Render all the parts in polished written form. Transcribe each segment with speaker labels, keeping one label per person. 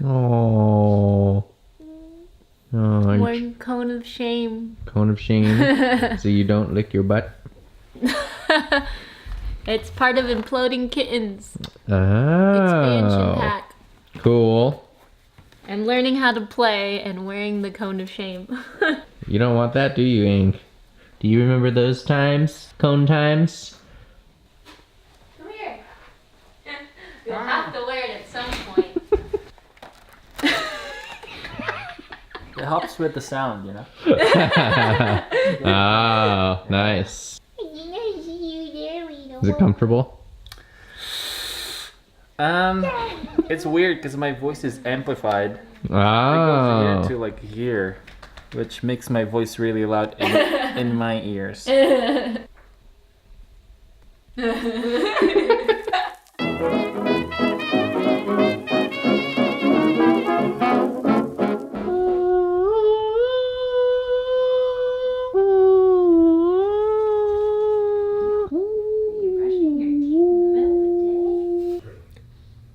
Speaker 1: Oh. Oh,
Speaker 2: One cone of shame.
Speaker 1: cone of shame. So you don't lick your butt?
Speaker 2: It's part of Imploding Kittens expansion
Speaker 1: Oh.
Speaker 2: pack.
Speaker 1: Cool.
Speaker 2: I'm learning how to play and wearing the cone of shame.
Speaker 1: You don't want that, do you, Ink? Do you remember those times? Cone times?
Speaker 2: Come here. You'll have to wear it at some point.
Speaker 3: It helps with the sound, you know?
Speaker 1: Oh, nice. Is it comfortable?
Speaker 3: It's weird because my voice is amplified. It goes
Speaker 1: Oh.
Speaker 3: here to like here, which makes my voice really loud in my ears.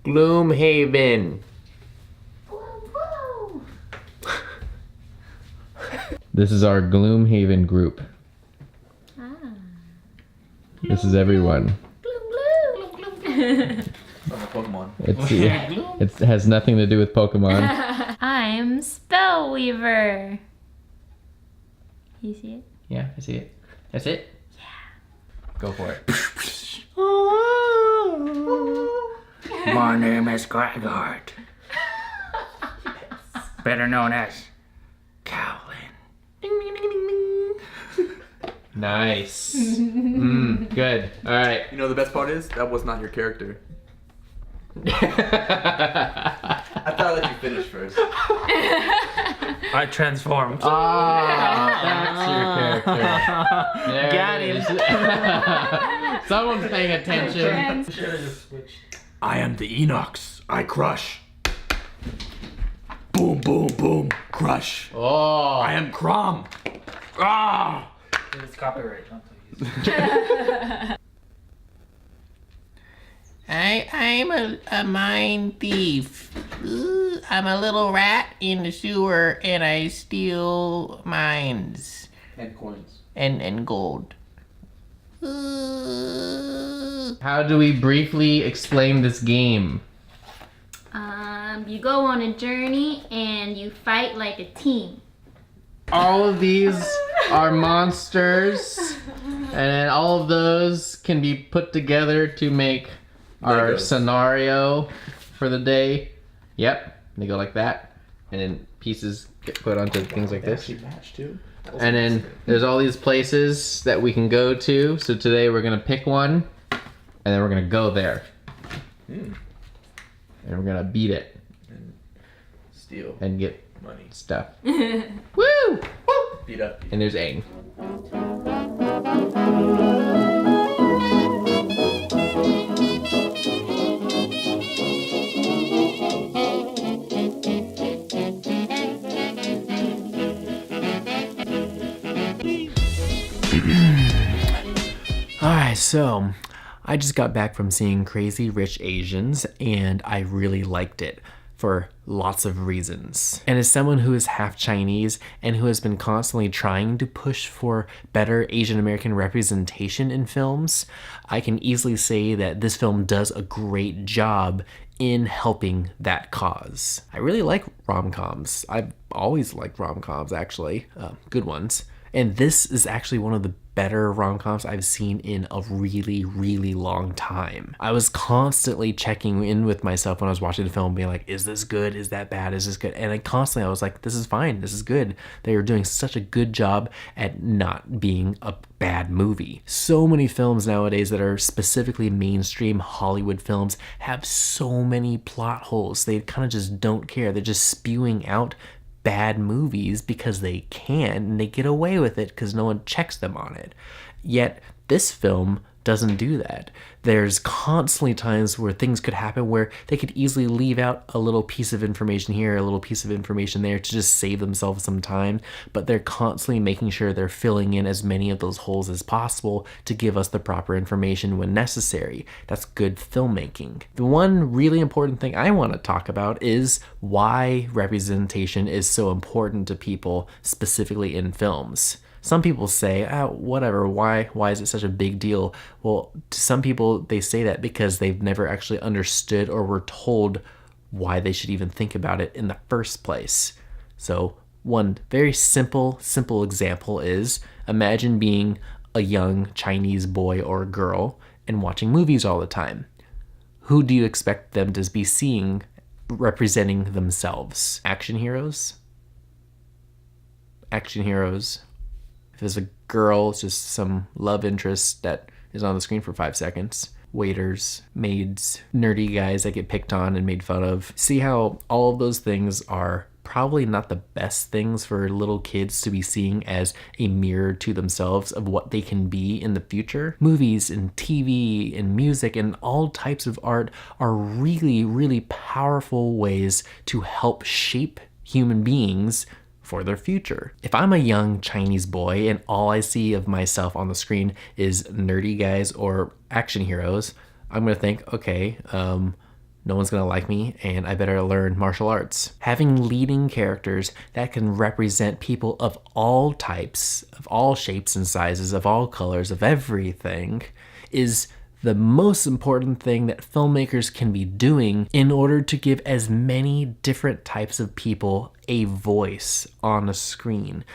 Speaker 1: Gloomhaven. This is our Gloomhaven group. This is everyone.
Speaker 3: Pokemon.
Speaker 1: It has nothing to do with Pokemon.
Speaker 2: I'm Spellweaver. You see it?
Speaker 1: Yeah, I see it. That's it? Yeah. Go for it.
Speaker 4: My name is Greggard. Better known as Cowlin.
Speaker 1: Nice. Good. All right.
Speaker 5: You know the best part is that was not your character. I thought I'd let you finish first.
Speaker 4: I transformed.
Speaker 1: That's your character. There
Speaker 3: Got
Speaker 1: it
Speaker 3: him.
Speaker 1: is. Someone's paying attention.
Speaker 4: I am the Enox. I crush. Boom, boom, boom. Crush.
Speaker 1: Oh.
Speaker 4: I am Crom. Ah!
Speaker 3: It's copyright. Don't use.
Speaker 6: I'm a mine thief. I'm a little rat in the sewer and I steal mines
Speaker 5: And coins.
Speaker 6: and gold.
Speaker 1: How do we briefly explain this game?
Speaker 2: You go on a journey and you fight like a team.
Speaker 1: All of these are monsters, and then all of those can be put together to make our
Speaker 5: Legos.
Speaker 1: scenario for the day. Yep, they go like that, and then pieces get put onto things like this.
Speaker 5: Match too.
Speaker 1: And then there's all these places that we can go to. So today we're gonna pick one, and then we're gonna go there, and we're gonna beat it
Speaker 5: Steal
Speaker 1: and get
Speaker 5: money.
Speaker 1: stuff. Woo!
Speaker 5: Beat up.
Speaker 1: And there's Aang.
Speaker 7: Alright, so I just got back from seeing Crazy Rich Asians and I really liked it for lots of reasons. And as someone who is half Chinese and who has been constantly trying to push for better Asian American representation in films, I can easily say that this film does a great job in helping that cause. I really like rom-coms. I've always liked rom-coms, actually. Good ones. And this is actually one of the better rom-coms I've seen in a really, really long time. I was constantly checking in with myself when I was watching the film, being like, is this good? Is that bad? Is this good? And I was like, this is fine. This is good. They are doing such a good job at not being a bad movie. So many films nowadays that are specifically mainstream Hollywood films have so many plot holes. They kind of just don't care. They're just spewing out bad movies because they can, and they get away with it because no one checks them on it. Yet this film doesn't do that. There's constantly times where things could happen where they could easily leave out a little piece of information here, a little piece of information there to just save themselves some time, but they're constantly making sure they're filling in as many of those holes as possible to give us the proper information when necessary. That's good filmmaking. The one really important thing I want to talk about is why representation is so important to people, specifically in films. Some people say, whatever, why is it such a big deal? Well, to some people, they say that because they've never actually understood or were told why they should even think about it in the first place. So one very simple example is, imagine being a young Chinese boy or girl and watching movies all the time. Who do you expect them to be seeing representing themselves? Action heroes? Action heroes. If there's a girl, it's just some love interest that is on the screen for 5 seconds. Waiters, maids, nerdy guys that get picked on and made fun of. See how all of those things are probably not the best things for little kids to be seeing as a mirror to themselves of what they can be in the future. Movies and TV and music and all types of art are really, really powerful ways to help shape human beings for their future. If I'm a young Chinese boy and all I see of myself on the screen is nerdy guys or action heroes, I'm gonna think, okay, no one's gonna like me and I better learn martial arts. Having leading characters that can represent people of all types, of all shapes and sizes, of all colors, of everything, is the most important thing that filmmakers can be doing in order to give as many different types of people a voice on a screen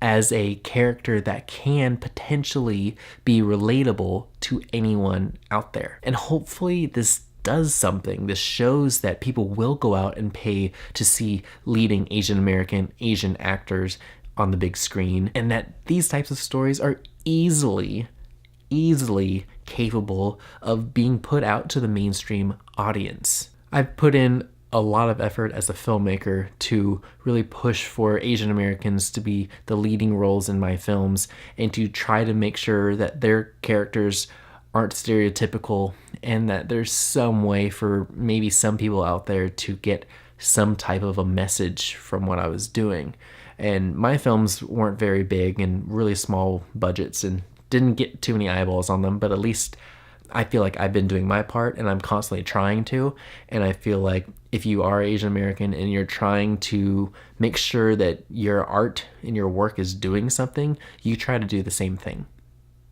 Speaker 7: as a character that can potentially be relatable to anyone out there. And hopefully this does something. This shows that people will go out and pay to see leading Asian American, Asian actors on the big screen, and that these types of stories are easily capable of being put out to the mainstream audience. I've put in a lot of effort as a filmmaker to really push for Asian Americans to be the leading roles in my films and to try to make sure that their characters aren't stereotypical and that there's some way for maybe some people out there to get some type of a message from what I was doing. And my films weren't very big and really small budgets and didn't get too many eyeballs on them, but at least I feel like I've been doing my part and I'm constantly trying to. And I feel like if you are Asian American and you're trying to make sure that your art and your work is doing something, you try to do the same thing.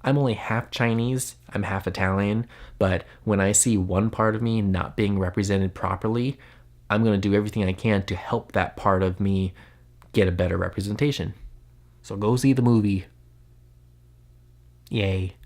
Speaker 7: I'm only half Chinese, I'm half Italian, but when I see one part of me not being represented properly, I'm going to do everything I can to help that part of me get a better representation. So go see the movie. Yay.